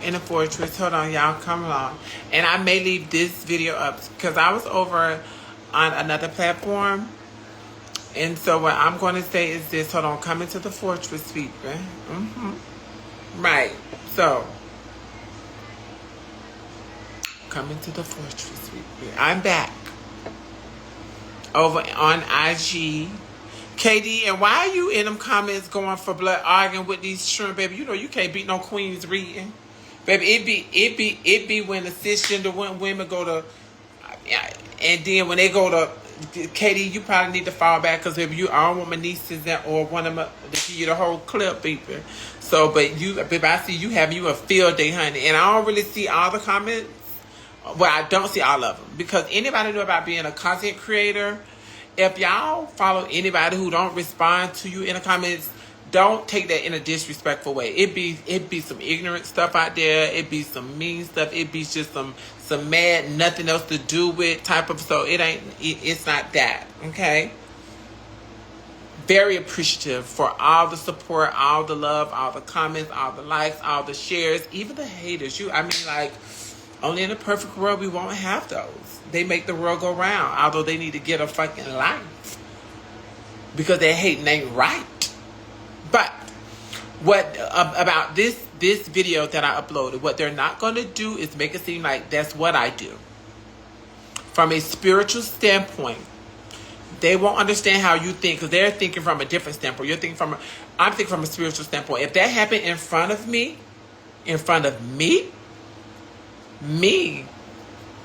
in the fortress. Hold on, y'all, come along. And I may leave this video up because I was over on another platform. And so what I'm going to say is this. Hold on, come into the fortress, people. Right. So, come into the fortress, people. I'm back. Over on IG. KD, and why are you in them comments going for blood, arguing with these shrimp, baby? You know you can't beat no queens reading. Baby, it be when the cisgender women go to, and then when they go to, KD, you probably need to fall back because if you I don't want my nieces or one of them to give you the whole clip, people. So, but I see you having you a field day, honey, and I don't really see all the comments. Well, I don't see all of them because anybody know about being a content creator. If y'all follow anybody who don't respond to you in the comments, don't take that in a disrespectful way. It be some ignorant stuff out there. It be some mean stuff. It be just some mad, nothing else to do with type of. So it's not that. Okay. Very appreciative for all the support, all the love, all the comments, all the likes, all the shares, even the haters. Only in a perfect world we won't have those. They make the world go round, although they need to get a fucking life because their hating ain't right. But what about this video that I uploaded? What they're not going to do is make it seem like that's what I do. From a spiritual standpoint, they won't understand how you think because they're thinking from a different standpoint. I'm thinking from a spiritual standpoint. If that happened in front of me,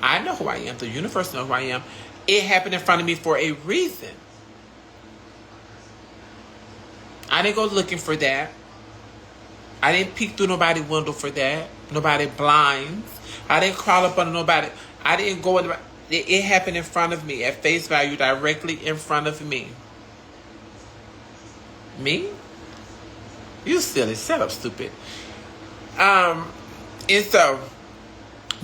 I know who I am. The universe knows who I am. It happened in front of me for a reason. I didn't go looking for that. I didn't peek through nobody's window for that. Nobody blinds. I didn't crawl up under nobody. I didn't go in. It happened in front of me at face value, directly in front of me. Me? You silly. Shut up, stupid. And so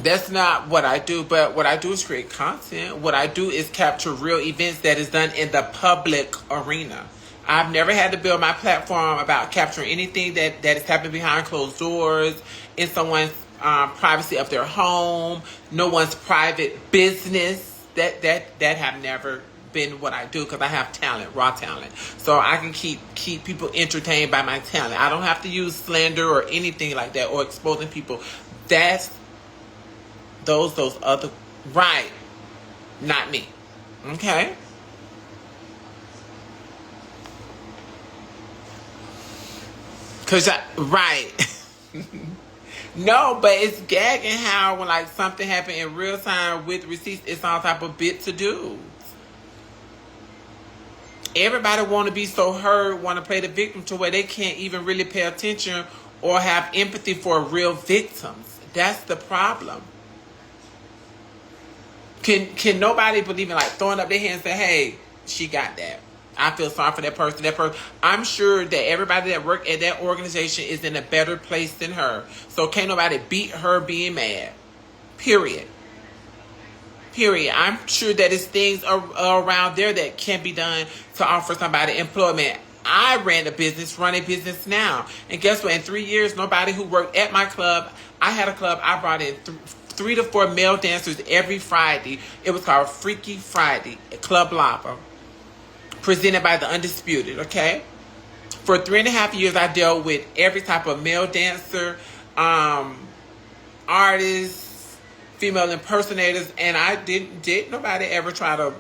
that's not what I do, but what I do is create content. What I do is capture real events that is done in the public arena. I've never had to build my platform about capturing anything that is happening behind closed doors, in someone's privacy of their home, no one's private business. That have never been what I do because I have talent, raw talent. So I can keep people entertained by my talent. I don't have to use slander or anything like that or exposing people. That's those other, right, not me. Okay. Right. No, but it's gagging how when like something happened in real time with receipts, it's all type of bit to do. Everybody want to be so heard, want to play the victim to where they can't even really pay attention or have empathy for real victims. That's the problem. Can nobody believe in like throwing up their hands and say, hey, she got that. I feel sorry for that person. I'm sure that everybody that worked at that organization is in a better place than her. So can't nobody beat her being mad. Period. I'm sure that there's things around there that can be done to offer somebody employment. I ran a business, run a business now. And guess what? In 3 years, nobody who worked at my club, I had a club, I brought in 3 to 4 male dancers every Friday. It was called Freaky Friday at Club Lava, presented by The Undisputed, okay? For 3.5 years, I dealt with every type of male dancer, artists, female impersonators, and I didn't nobody ever try to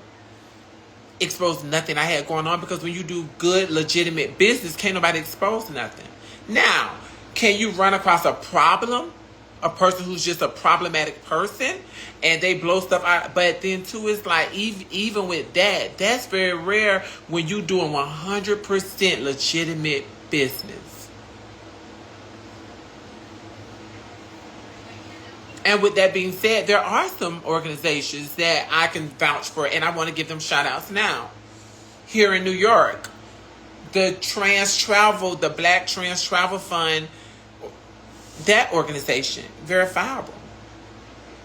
expose nothing I had going on because when you do good, legitimate business, can't nobody expose nothing. Now, can you run across a problem? A person who's just a problematic person and they blow stuff out. But then too, it's like even with that, that's very rare when you doing 100% legitimate business. And with that being said, there are some organizations that I can vouch for and I want to give them shout outs now. Here in New York, the Black Trans Travel Fund, that organization, verifiable.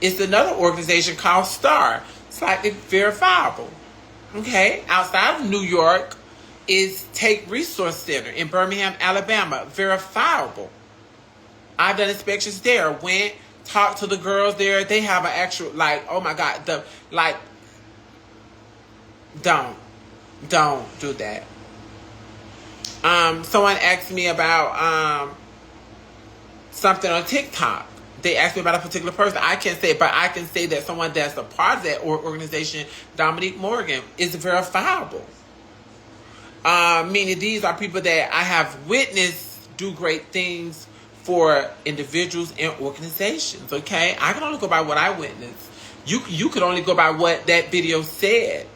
It's another organization called STAR, slightly verifiable. Okay, outside of New York is Take Resource Center in Birmingham, Alabama, verifiable. I've done inspections there. Went, talked to the girls there. They have an actual, like, oh my God, don't do that. Someone asked me about something on TikTok. They asked me about a particular person. I can't say it, but I can say that someone that's a part of that organization, Dominique Morgan, is verifiable. Meaning these are people that I have witnessed do great things for individuals and organizations. Okay, I can only go by what I witnessed. You could only go by what that video said.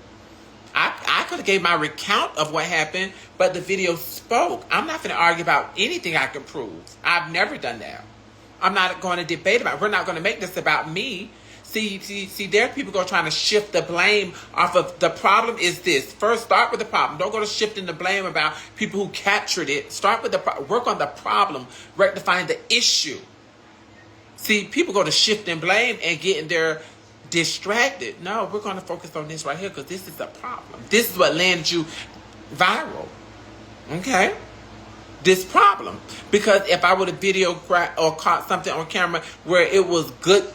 I could have gave my recount of what happened, but the video spoke. I'm not going to argue about anything I can prove. I've never done that. I'm not going to debate about it. We're not going to make this about me. See, there are people go trying to shift the blame off of the problem is this. First, start with the problem. Don't go to shifting the blame about people who captured it. Start with work on the problem, rectifying the issue. See, people go to shifting blame and getting their distracted. No, we're going to focus on this right here because this is a problem. This is what landed you viral. Okay? This problem. Because if I would have video or caught something on camera where it was good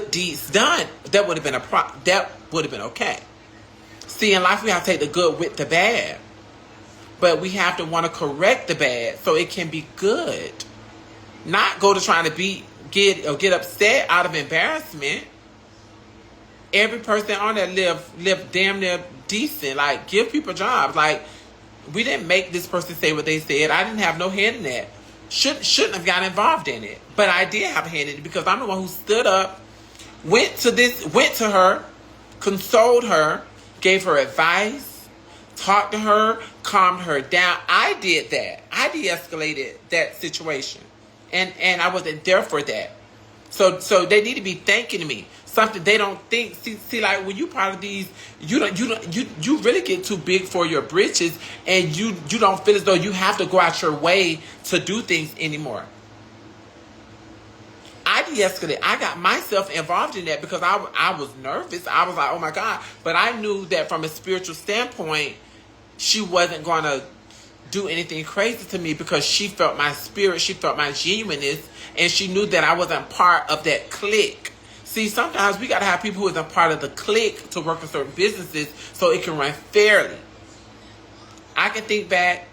deeds done, that would have been that would have been okay. See, in life we have to take the good with the bad. But we have to want to correct the bad so it can be good. Not go to trying to get upset out of embarrassment. Every person on there live damn near decent. Like, give people jobs. Like, we didn't make this person say what they said. I didn't have no hand in that. Shouldn't have got involved in it. But I did have a hand in it because I'm the one who stood up, went to her, consoled her, gave her advice, talked to her, calmed her down. I did that. I de-escalated that situation. And I wasn't there for that. So they need to be thanking me. Something they don't think. See, like when you part of these, you really get too big for your britches, and you don't feel as though you have to go out your way to do things anymore. I de-escalated. I got myself involved in that because I was nervous. I was like, oh my God. But I knew that from a spiritual standpoint, she wasn't going to do anything crazy to me because she felt my spirit, she felt my genuineness, and she knew that I wasn't part of that clique. See, sometimes we got to have people who isn't part of the clique to work in certain businesses so it can run fairly. I can think back.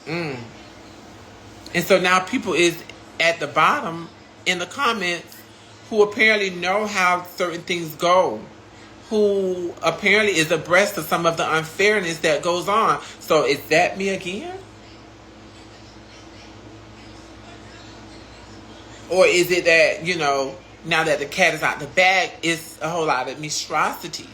And so now people is at the bottom in the comments who apparently know how certain things go, who apparently is abreast of some of the unfairness that goes on. So is that me again? Or is it that, now that the cat is out the bag, it's a whole lot of monstrosity?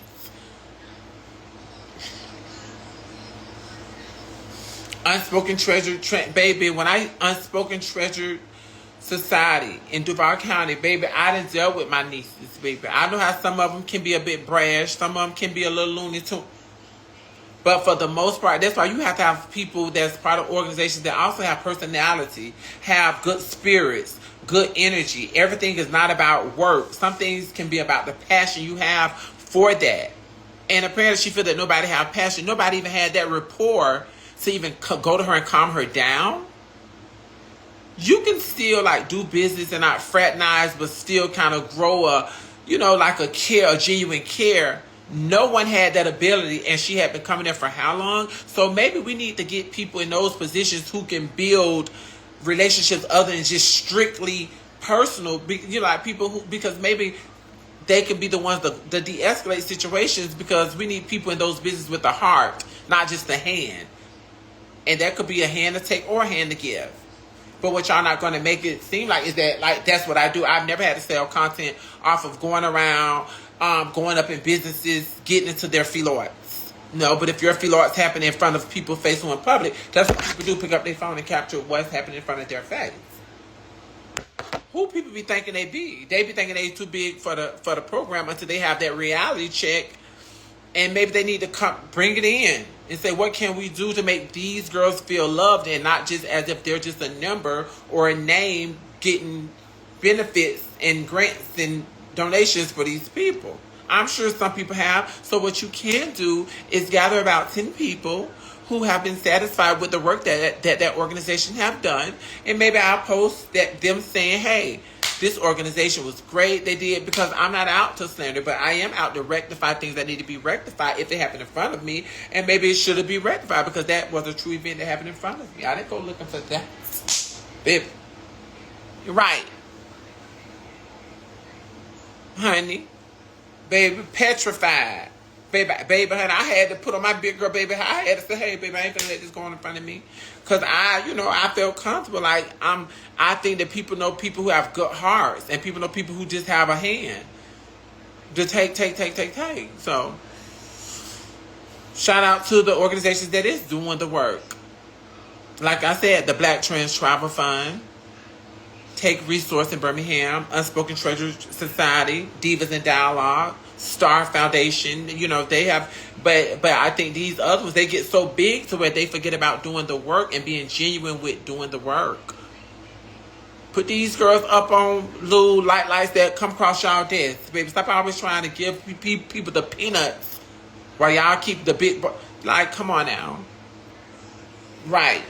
Unspoken treasure, baby, when I unspoken treasure society in Duval County, baby, I done dealt with my nieces, baby. I know how some of them can be a bit brash, some of them can be a little loony too. But for the most part, that's why you have to have people that's part of organizations that also have personality, have good spirits, good energy. Everything is not about work. Some things can be about the passion you have for that. And apparently she feel that nobody have passion. Nobody even had that rapport to even go to her and calm her down. You can still do business and not fraternize, but still kind of grow a genuine care. No one had that ability, and she had been coming there for how long? So maybe we need to get people in those positions who can build relationships other than just strictly personal. People who, because maybe they can be the ones that de-escalate situations, because we need people in those businesses with the heart, not just the hand. And that could be a hand to take or a hand to give. But what y'all not going to make it seem like is that that's what I do. I've never had to sell content off of going around, going up in businesses, getting into their feelorts. No, but if your feelorts happen in front of people facing in public, that's what people do, pick up their phone and capture what's happening in front of their face. Who people be thinking they be? They be thinking they too big for the program until they have that reality check, and maybe they need to come bring it in and say, what can we do to make these girls feel loved, and not just as if they're just a number or a name getting benefits and grants and donations for these people. I'm sure some people have. So what you can do is gather about 10 people who have been satisfied with the work that organization have done, and maybe I'll post that them saying, hey, this organization was great, they did, because I'm not out to slander, but I am out to rectify things that need to be rectified if they happen in front of me, and maybe it should have been rectified because that was a true event that happened in front of me. I didn't go looking for that. Baby. Right. Honey. Baby, petrified. Baby, honey, I had to put on my big girl, baby. I had to say, hey, baby, I ain't gonna let this go on in front of me. Because I felt comfortable. Like, I think that people know people who have good hearts. And people know people who just have a hand to take. So, shout out to the organizations that is doing the work. Like I said, the Black Trans Travel Fund, Take Resource in Birmingham, Unspoken Treasure Society, Divas in Dialogue, Star Foundation, they have, but I think these other ones, they get so big to where they forget about doing the work and being genuine with doing the work. Put these girls up on little lights that come across y'all desk. Baby, stop always trying to give people the peanuts while y'all keep the big, like, come on now. Right.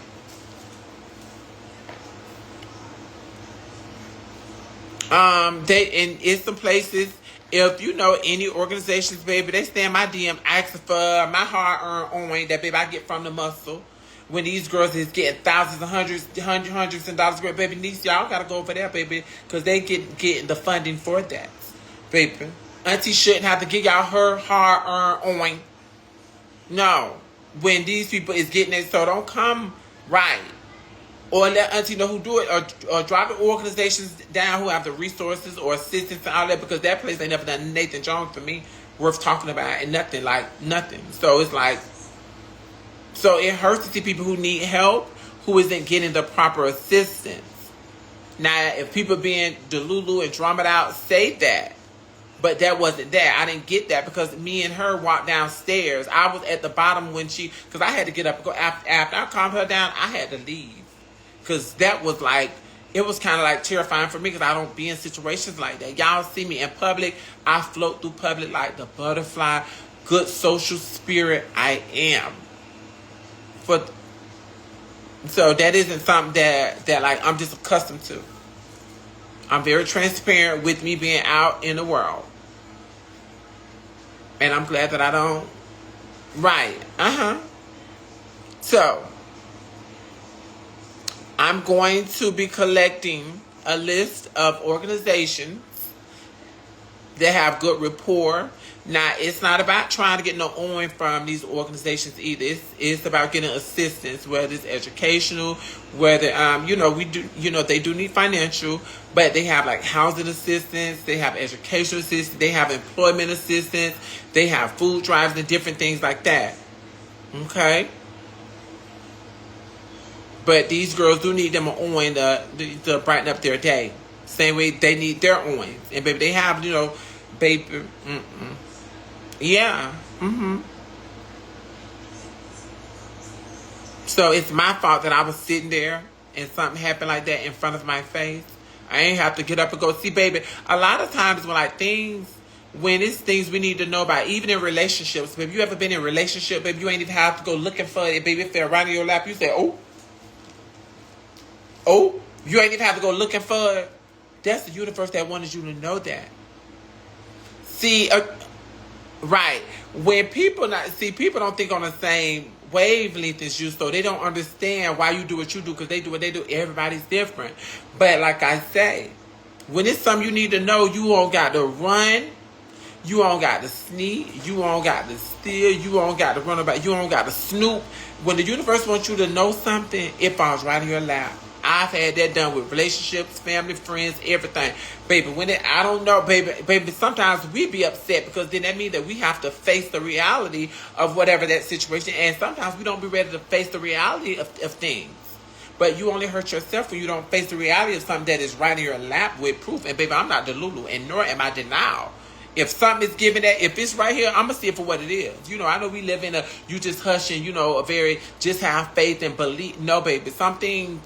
In some places, if you know any organizations, baby, they stay in my DM asking for my hard-earned oil that, baby, I get from the muscle. When these girls is getting thousands and hundreds of dollars, baby, niece, y'all gotta go over there, baby, because they getting the funding for that, baby. Auntie shouldn't have to give y'all her hard-earned oil. No, when these people is getting it, so don't come right. Or let auntie know who do it, or drop the organizations down who have the resources or assistance and all that, because that place ain't never done Nathan Jones for me worth talking about, and nothing. So it's like, so it hurts to see people who need help who isn't getting the proper assistance. Now, if people being delulu and drama it out, say that. But that wasn't that. I didn't get that because me and her walked downstairs. I was at the bottom because I had to get up and go. After I calmed her down, I had to leave. Because that was like, it was kind of like terrifying for me because I don't be in situations like that. Y'all see me in public. I float through public like the butterfly, good social spirit I am. So that isn't something that like I'm just accustomed to. I'm very transparent with me being out in the world. And I'm glad that I don't. Right. So, I'm going to be collecting a list of organizations that have good rapport. Now, it's not about trying to get no oil from these organizations either. It's about getting assistance, whether it's educational, whether we do, they do need financial, but they have like housing assistance, they have educational assistance, they have employment assistance, they have food drives and different things like that. Okay. But these girls do need them an oil to brighten up their day. Same way they need their oils. And baby, they have, baby. Yeah. So it's my fault that I was sitting there and something happened like that in front of my face. I ain't have to get up and go see, baby. A lot of times when it's things we need to know about, even in relationships, baby, you ever been in a relationship, baby, you ain't even have to go looking for it, baby. If they're right in your lap, you say, oh, you ain't even have to go looking for it. That's the universe that wanted you to know that. See, right. When people don't think on the same wavelength as you, so they don't understand why you do what you do, because they do what they do. Everybody's different. But like I say, when it's something you need to know, you don't got to run. You don't got to sneak. You don't got to steal. You don't got to run about. You don't got to snoop. When the universe wants you to know something, it falls right in your lap. I've had that done with relationships, family, friends, everything. Baby, I don't know, baby, sometimes we be upset because then that means that we have to face the reality of whatever that situation. And sometimes we don't be ready to face the reality of things. But you only hurt yourself when you don't face the reality of something that is right in your lap with proof. And baby, I'm not delulu, and nor am I denial. If something is given that, if it's right here, I'm going to see it for what it is. I know we live in you just hushing, a very, just have faith and believe. No, baby, some things,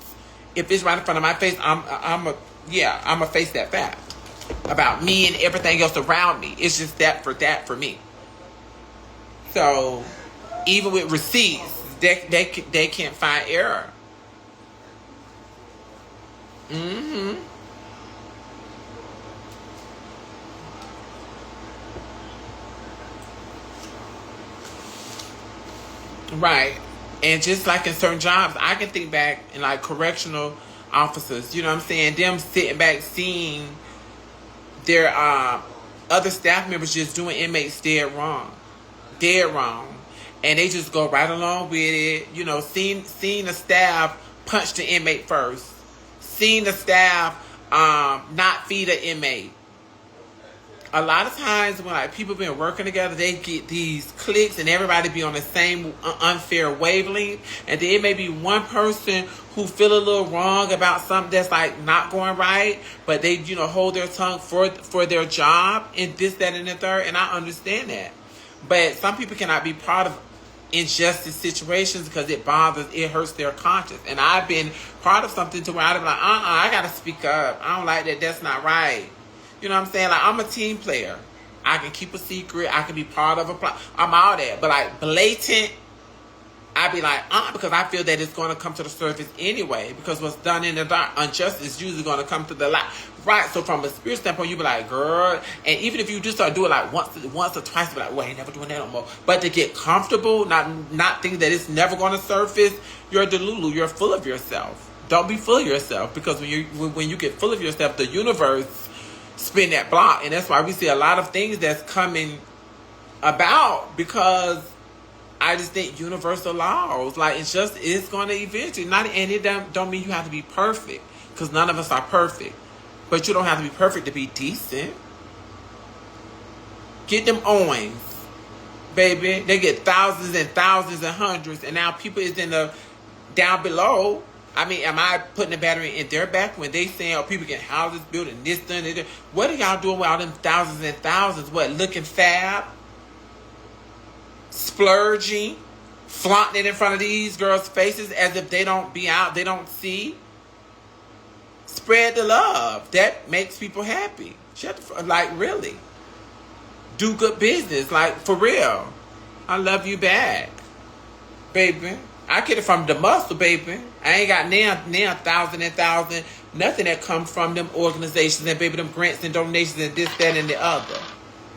if it's right in front of my face, I'm going to face that fact. about me and everything else around me. It's just that for me. So even with receipts, they can't find error. Right. And just like in certain jobs, I can think back in like correctional officers, you know what I'm saying? Them sitting back seeing their other staff members just doing inmates dead wrong. Dead wrong. And they just go right along with it. You know, seeing the staff punch the inmate first. Seeing the staff not feed an inmate. A lot of times when like people been working together, they get these clicks and everybody be on the same unfair wavelength. And then it may be one person who feel a little wrong about something that's like not going right, but they, you know, hold their tongue for their job and this, that, and the third. And I understand that. But some people cannot be part of injustice situations because it hurts their conscience. And I've been part of something to where I've been like, I gotta speak up. I don't like that. That's not right. You know what I'm saying? Like, I'm a team player. I can keep a secret. I can be part of a plot. I'm all that. But like blatant, I be like, because I feel that it's going to come to the surface anyway. Because what's done in the dark, injustice is usually going to come to the light. Right. So from a spirit standpoint, you be like, girl. And even if you just start doing like once or twice, you be like, well, I ain't never doing that no more. But to get comfortable, not think that it's never going to surface, you're a delulu. You're full of yourself. Don't be full of yourself. Because when you get full of yourself, the universe spin that block. And that's why we see a lot of things that's coming about, because I just think universal laws, like it's going to eventually, and it don't mean you have to be perfect, because none of us are perfect, but you don't have to be perfect to be decent. Get them Owens, baby. They get thousands and thousands and hundreds, and now people is in the down below. I mean, am I putting a battery in their back when they saying, oh, people get houses built and this, done, and that? What are y'all doing with all them thousands and thousands? What, looking fab? Splurging? Flaunting it in front of these girls' faces as if they don't be out, they don't see? Spread the love. That makes people happy. Like, really. Do good business. Like, for real. I love you back, baby. I get it from the muscle, baby. I ain't got now thousand and thousand, nothing that comes from them organizations and baby them grants and donations and this, that, and the other.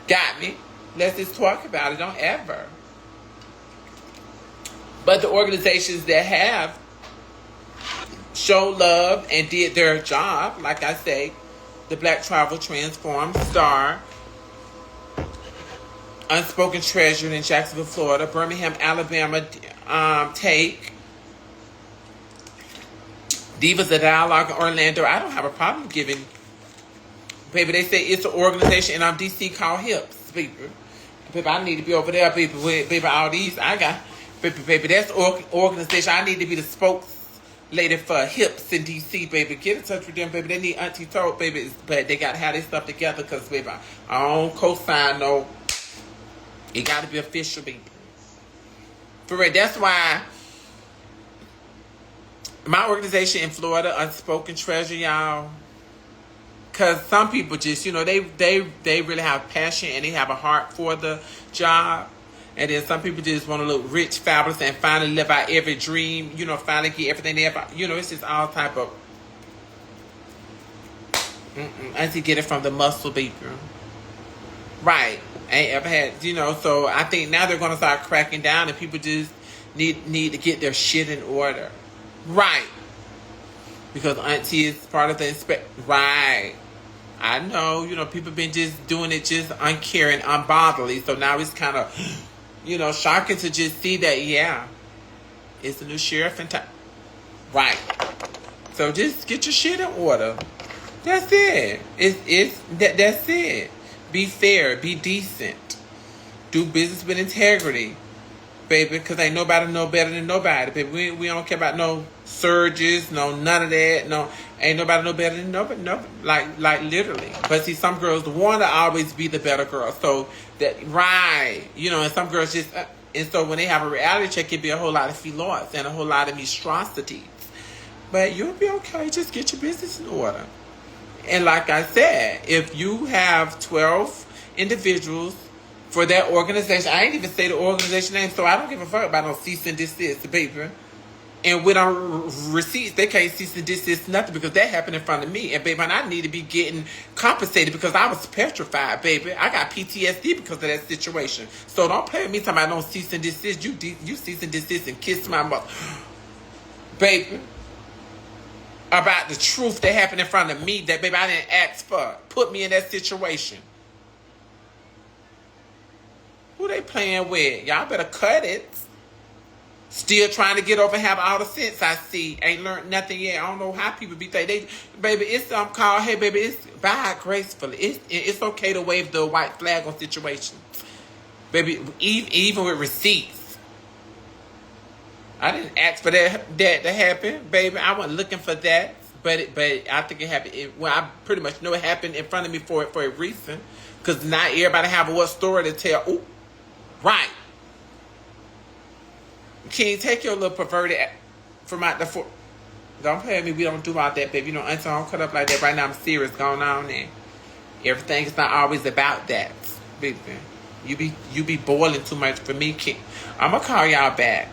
Got me? Let's just talk about it. Don't ever. But the organizations that have showed love and did their job, like I say, the Black Travel Transform, STAR, Unspoken Treasure in Jacksonville, Florida, Birmingham, Alabama, Take, Divas of Dialogue in Orlando. I don't have a problem giving, baby. They say it's an organization in DC called HIPS, baby. Baby, I need to be over there, baby. Baby, all these I got, baby. That's organization. I need to be the spokslady for HIPS in DC, baby. Get in touch with them, baby. They need Auntie Told, baby. But they got to have their stuff together, because, baby, I don't co-sign no. It got to be official, baby. For real, that's why my organization in Florida, Unspoken Treasure, y'all, because some people just, you know, they really have passion and they have a heart for the job. And then some people just want to look rich, fabulous, and finally live out every dream, you know, finally get everything they ever, you know, it's just all type of, I need to get it from the muscle, baby. Right. Ain't ever had, you know, so I think now they're going to start cracking down and people just need to get their shit in order. Right. Because Auntie is part of the right. I know, you know, people been just doing it just uncaring, unbotherly. So now it's kind of, you know, shocking to just see that, yeah, it's a new sheriff in town. Right. So just get your shit in order. That's it. That's it. Be fair. Be decent. Do business with integrity, baby. Because ain't nobody know better than nobody, baby. We don't care about no surges, no none of that. No, ain't nobody know better than nobody. No, like literally. But see, some girls want to always be the better girl. So that right, you know, and some girls just and so when they have a reality check, it be a whole lot of filots and a whole lot of monstrosities. But you'll be okay. Just get your business in order. And like I said, if you have 12 individuals for that organization, I ain't even say the organization name, so I don't give a fuck about no cease and desist, baby. And with our receipts, they can't cease and desist nothing because that happened in front of me. And baby, I need to be getting compensated because I was petrified, baby. I got PTSD because of that situation. So don't play with me talking about don't cease and desist. You cease and desist and kiss my mother, baby. About the truth that happened in front of me that, baby, I didn't ask for. Put me in that situation. Who they playing with? Y'all better cut it. Still trying to get over and have all the sense I see. Ain't learned nothing yet. I don't know how people be thinking. Baby, it's something called, hey, baby, it's buy gracefully. It's okay to wave the white flag on situations. Baby, even with receipts. I didn't ask for that to happen, baby. I wasn't looking for that, but I think it happened. I pretty much know it happened in front of me for a reason, because not everybody have what story to tell. Ooh, right? Can you take your little perverted from out the? Don't play with me. We don't do all that, baby. You know, until I don't cut up like that. Right now, I'm serious going on there. Everything is not always about that, baby. You be boiling too much for me. I'm gonna call y'all back.